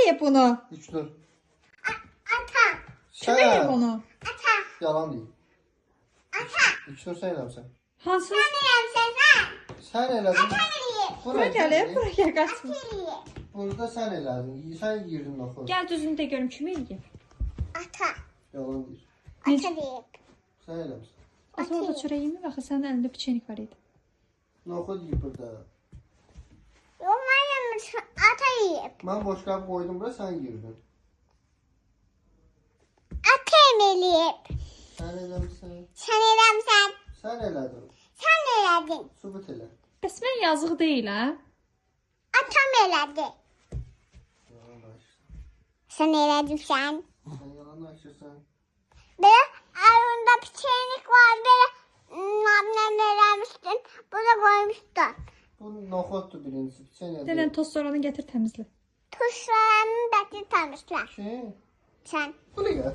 eləyib bunu? 3-0. Ata. Kim eləyib bunu? Ata. Yalan deyil. Ata. 3-0 sən eləmsən. Hansı? Sen. Sən elədin. Bura gəlib, bura gəl qaçma. Burada sən elədin. Sən girdin noxud. Gəl düzünü də görüm kim eləyib. Ata. Yalan deyil. Ata deyip. Sən eləmsən. Ata orada çörək yemir, axı sənin əlində piçenik var idi. Noxud yiyib burada. Olmayan ata yiyip. Mən boşqabı qoydum bura, sən girdin. Ata emeliyip. Sən eləmsən. Sen elemsen. Sən elədin. Sen eledin. Subut elə. Bəs mən yazıq deyil, hə? Atam eledi. Yalan danışırsan. Sen eledin sen. Sən yalan danışırsan. Böyle arında piçenik var. Böyle annem vermiştin. Burada koymuştun. Bu noxuddur birincisi. Sən Denən elədin. toz soranı gətir təmizlə. Tuşlarını da tutamışlar. Şey, Sen. bunu gəl.